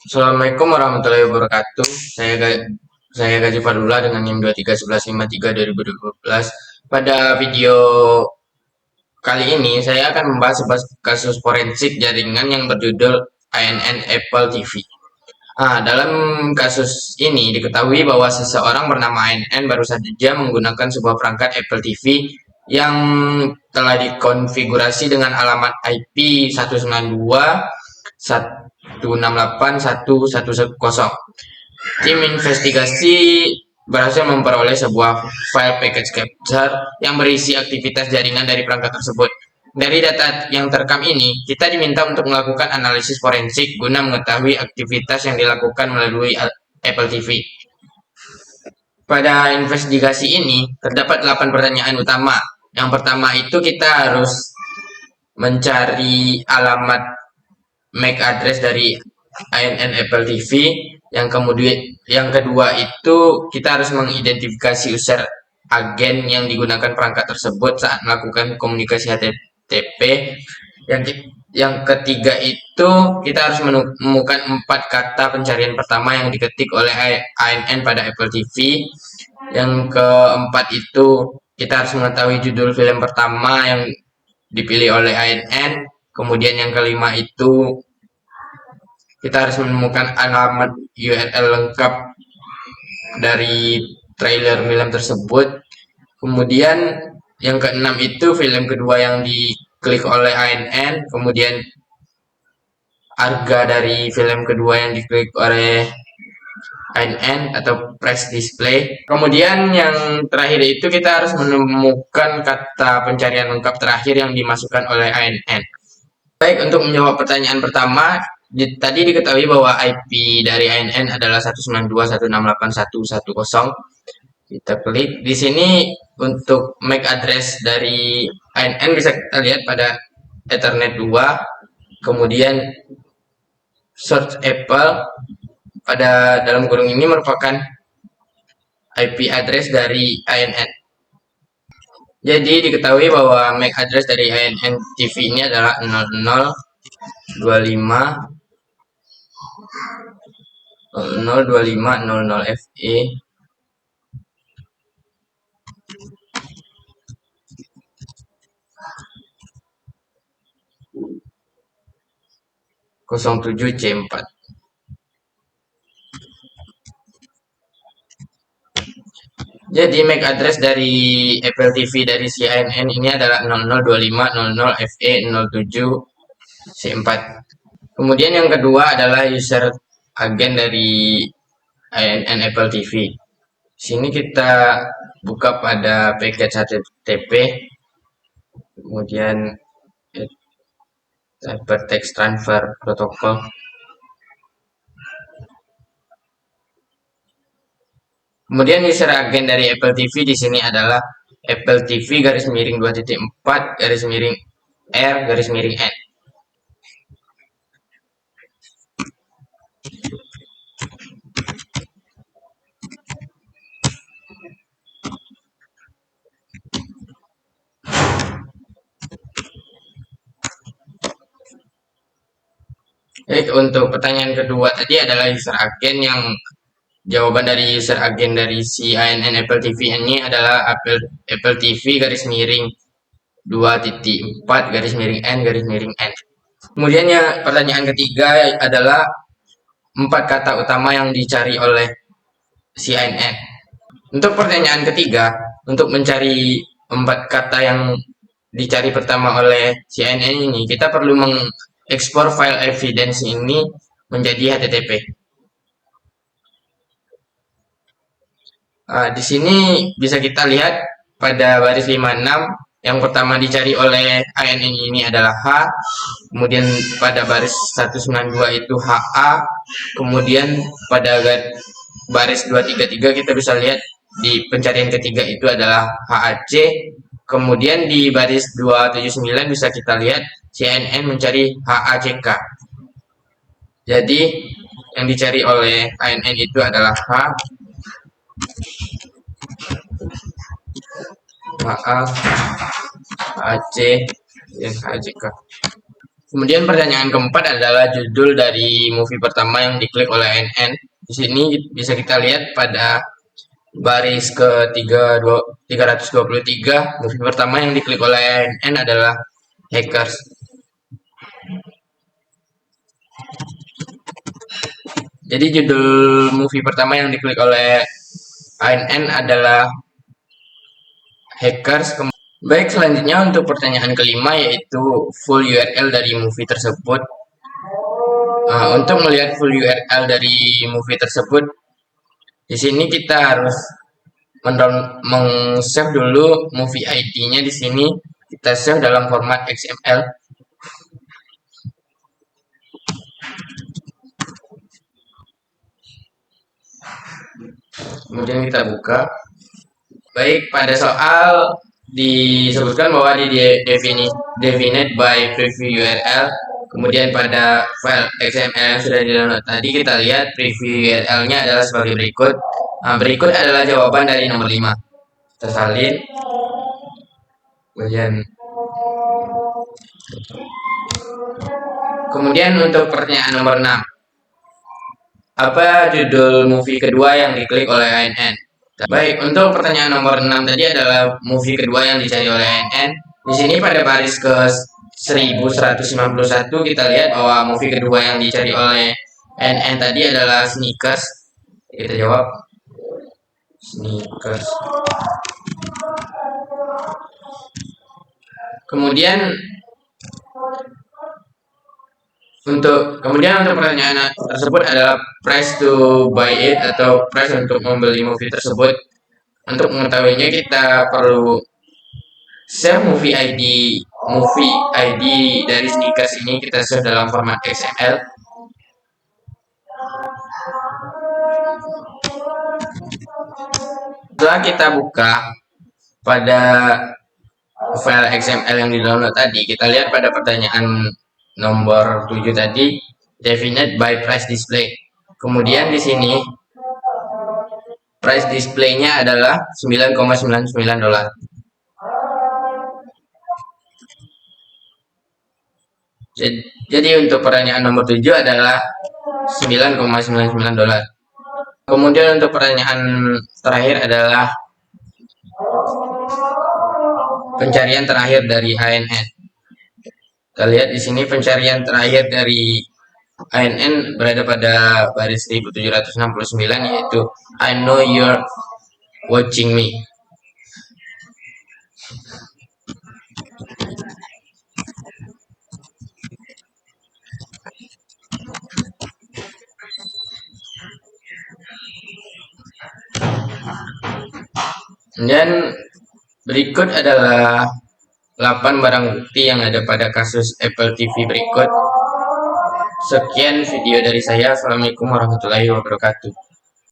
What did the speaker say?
Assalamualaikum warahmatullahi wabarakatuh. Saya Gaji Fadullah dengan NIM 231153 2012. Pada video kali ini saya akan membahas sebuah kasus forensik jaringan yang berjudul ANN Apple TV. Dalam kasus ini diketahui bahwa seseorang bernama ANN baru saja menggunakan sebuah perangkat Apple TV yang telah dikonfigurasi dengan alamat IP 192.168.110. Tim investigasi berhasil memperoleh sebuah file package capture yang berisi aktivitas jaringan dari perangkat tersebut. Dari data yang terekam ini, kita diminta untuk melakukan analisis forensik guna mengetahui aktivitas yang dilakukan melalui Apple TV. Pada investigasi ini, terdapat 8 pertanyaan utama. Yang pertama itu kita harus mencari alamat MAC address dari ANN Apple TV. Yang kedua itu kita harus mengidentifikasi user agen yang digunakan perangkat tersebut saat melakukan komunikasi HTTP. Yang ketiga itu kita harus menemukan 4 kata pencarian pertama yang diketik oleh ANN pada Apple TV. Yang keempat itu kita harus mengetahui judul film pertama yang dipilih oleh ANN. Kemudian yang kelima itu kita harus menemukan alamat URL lengkap dari trailer film tersebut. Kemudian yang keenam itu film kedua yang diklik oleh ANN. Kemudian harga dari film kedua yang diklik oleh ANN atau press display. Kemudian yang terakhir itu kita harus menemukan kata pencarian lengkap terakhir yang dimasukkan oleh ANN. Baik, untuk menjawab pertanyaan pertama, tadi diketahui bahwa IP dari ANN adalah 192.168.110. Kita klik di sini untuk MAC address dari ANN bisa kita lihat pada Ethernet 2. Kemudian search Apple pada dalam kurung ini merupakan IP address dari ANN. Jadi diketahui bahwa MAC address dari ANN TV ini adalah 0025 002500FE 07C4. Jadi MAC address dari Apple TV dari CNN ini adalah 002500FE07C4. Kemudian yang kedua adalah user agen dari ANN Apple TV. Sini kita buka pada package HTTP, kemudian Hypertext Transfer Protocol. Kemudian user agen dari Apple TV di sini adalah Apple TV garis miring 2.4 garis miring R garis miring N. Untuk pertanyaan kedua tadi adalah user agen, yang jawaban dari user agen dari si ANN Apple TV ini adalah Apple TV garis miring 2.4 garis miring N garis miring N. Kemudian ya, pertanyaan ketiga adalah 4 kata utama yang dicari oleh si ANN. Untuk pertanyaan ketiga, untuk mencari 4 kata yang dicari pertama oleh si ANN ini, kita perlu mengekspor file evidence ini menjadi HTTP. Di sini bisa kita lihat pada baris 56 yang pertama dicari oleh ANN ini adalah H, kemudian pada baris 192 itu HA, kemudian pada baris 233 kita bisa lihat di pencarian ketiga itu adalah HAC, kemudian di baris 279 bisa kita lihat CNN mencari HACK. Jadi yang dicari oleh ANN itu adalah HA, HAC, dan HJK. Kemudian pertanyaan keempat adalah judul dari movie pertama yang diklik oleh ANN. Di sini bisa kita lihat pada baris ke 323, movie pertama yang diklik oleh ANN adalah Hackers. Jadi judul movie pertama yang diklik oleh ANN adalah Hackers. Baik, selanjutnya untuk pertanyaan kelima yaitu full URL dari movie tersebut. Untuk melihat full URL dari movie tersebut, di sini kita harus meng-save dulu movie ID-nya. Di sini kita save dalam format XML. Kemudian kita buka. Baik, pada soal disebutkan bahwa di definite by preview URL. Kemudian pada file XML yang sudah di-download tadi, kita lihat preview URL-nya adalah sebagai berikut. Berikut adalah jawaban dari nomor 5. Kita salin. Kemudian untuk pertanyaan nomor 6. Apa judul movie kedua yang diklik oleh ANN? Baik, untuk pertanyaan nomor 6 tadi adalah movie kedua yang dicari oleh ANN. Di sini pada baris ke 1151 kita lihat bahwa movie kedua yang dicari oleh ANN tadi adalah Sneakers. Kita jawab Sneakers. Kemudian untuk pertanyaan tersebut adalah price to buy it atau price untuk membeli movie tersebut. Untuk mengetahuinya kita perlu save movie ID dari Sneakers ini kita save dalam format XML. Setelah kita buka pada file XML yang di-download tadi, kita lihat pada pertanyaan nomor 7 tadi, definite by price display. Kemudian di sini price display-nya adalah $9,99. Jadi untuk pertanyaan nomor 7 adalah $9,99. Kemudian untuk pertanyaan terakhir adalah pencarian terakhir dari ANN. Kita lihat di sini pencarian terakhir dari ANN berada pada baris 1769 yaitu I know you're watching me. Dan berikut adalah 8 barang bukti yang ada pada kasus Apple TV berikut. Sekian video dari saya. Assalamualaikum warahmatullahi wabarakatuh.